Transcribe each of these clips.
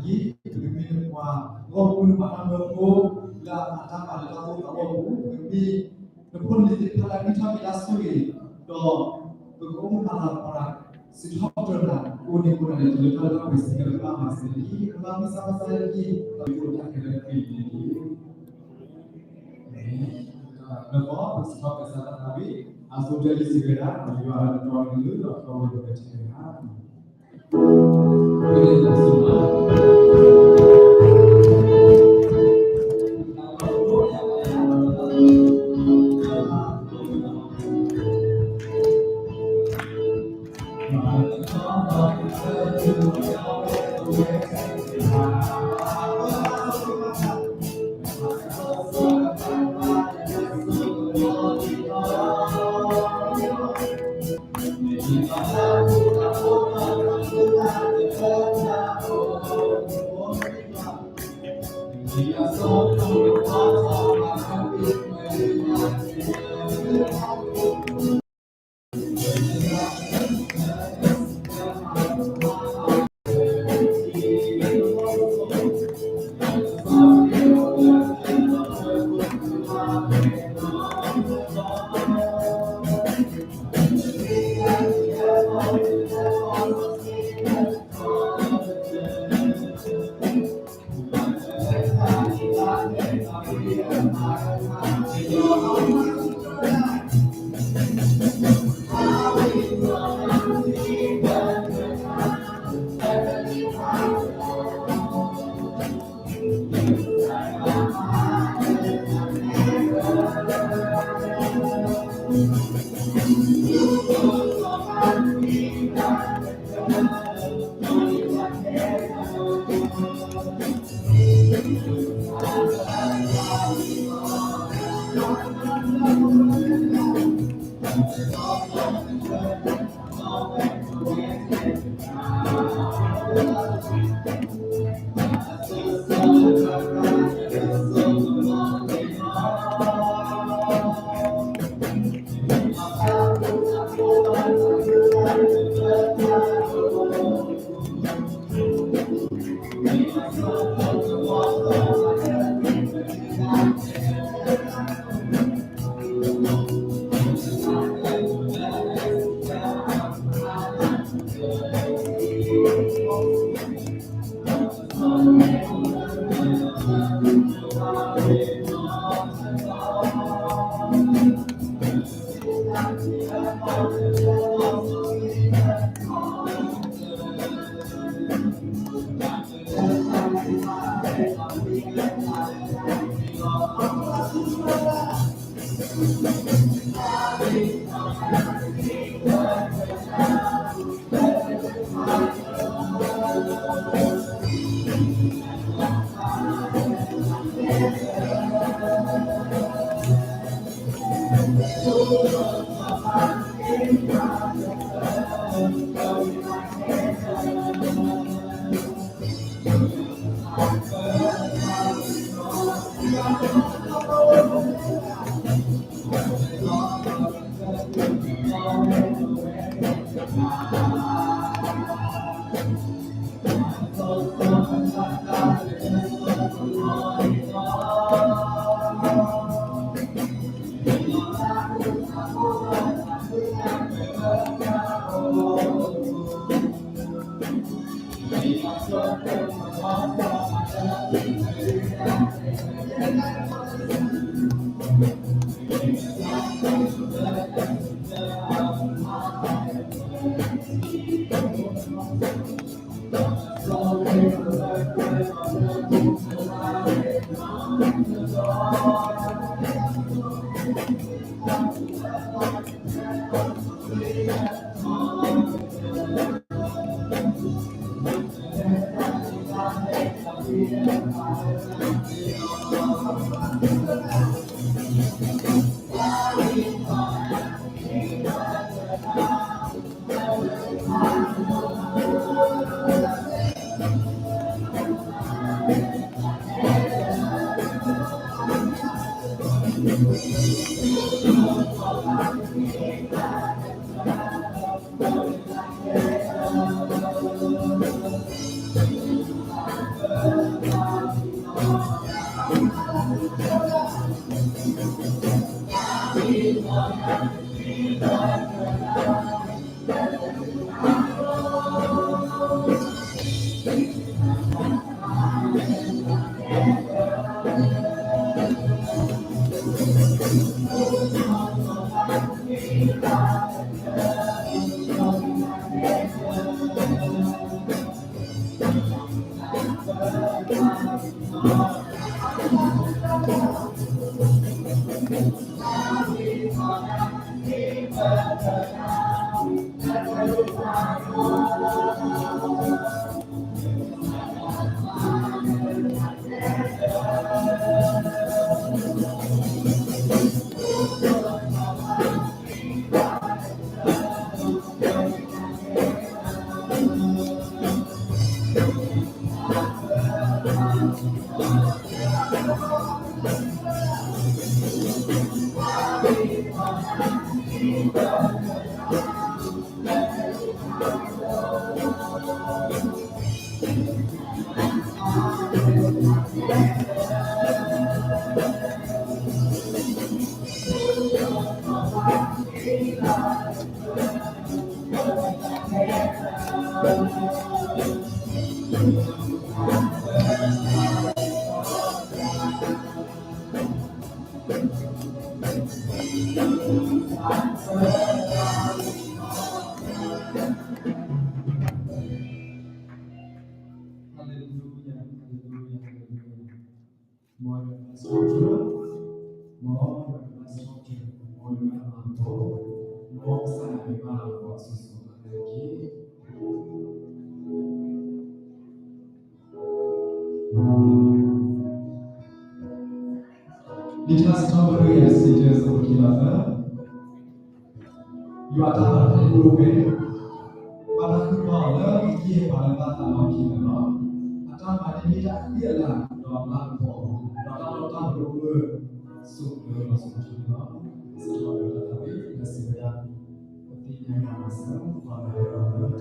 lagi demi wa gopun pada mengko la ada pada tahu tahu demi nepun di pala kita bilasui do bekom pada Sejauh mana unik pun ada cerita tentang peristiwa lama sedikit, lama sama saya lagi, tapi pun tak kena pilih. Lepas bersama kesalahan kami, asal jadi segera, bagi ada tuan dulu atau berbaca segera. Ini semua. Ditas nomor ya si Yesus kita, you are tahan dulu be, pada kita ini pada kata kita no, atau pada kita dia lah dalam lampau, dalam dulu sudah masuk kita, setelah tetapi kita segera pentingnya masuk pada dalam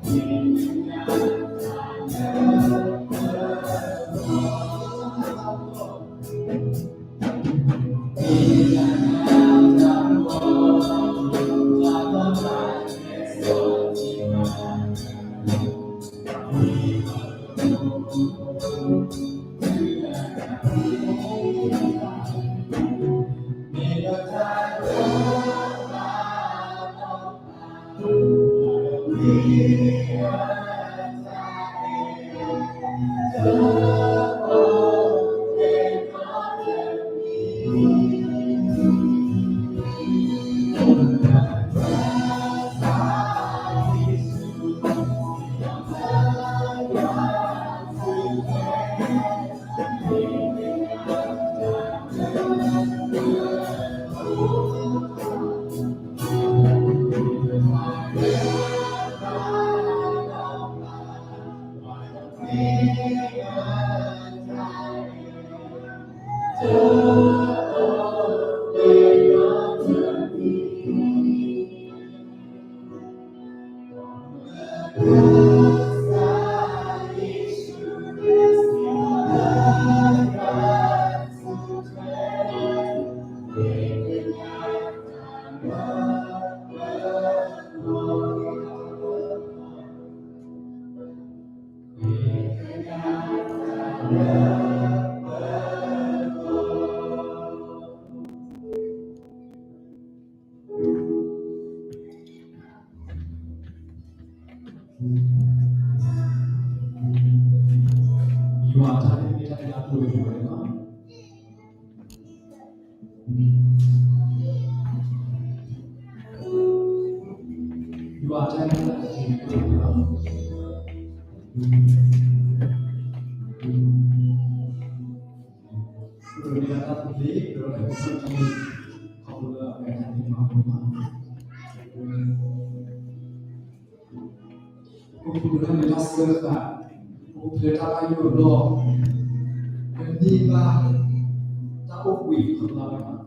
You are telling me that you are doing right now. You are telling me that you are doing right now. Kemudian tadi beroleh seperti kalau ada di mana. Kemudian dilaksanakan. Kemudian ayo lo menimba tak wih kalau ada.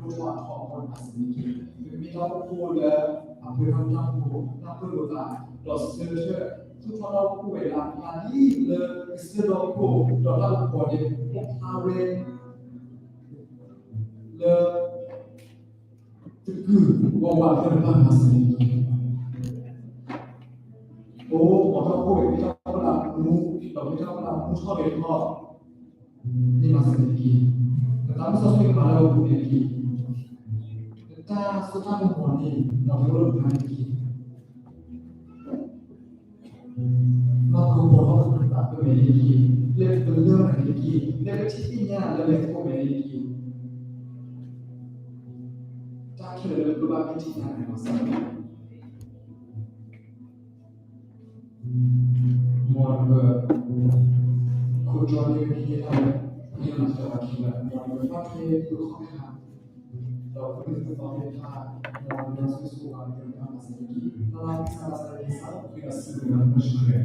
luarของภาษาอังกฤษมีเราพูดเลยเพื่อนเราพูดเราพูดว่าเราเชื่อทุกคนเราพูดเวลาที่เลยเชื่อเราพูดเราพูดเนี่ยพาเรนเลยจะคือว่าเป็นภาษาอังกฤษโอ้บอกเราพูดไม่ต้องเรารู้เราไม่ต้องเราชอบเองก็นี่ภาษาอังกฤษแต่ตอนที่เราพูดมาเราพูดอังกฤษถ้าสุดท้ายเป็นคนนี้เราไม่รู้ภาษาอังกฤษเราคือบอกว่าเป็นภาษาเป็นอังกฤษเรียกเป็นเรื่องอังกฤษเรียกที่เนี่ยเราเรียกว่าเป็นอังกฤษจากที่เรารู้ว่าเป็นที่ไหนภาษาอังกฤษMorgen Kujoni kita yang masalah kita morgen pakai berkata kalau kita pakai kata morgen sesuatu yang kita masih dalam salah satu kita sedang bersyukur.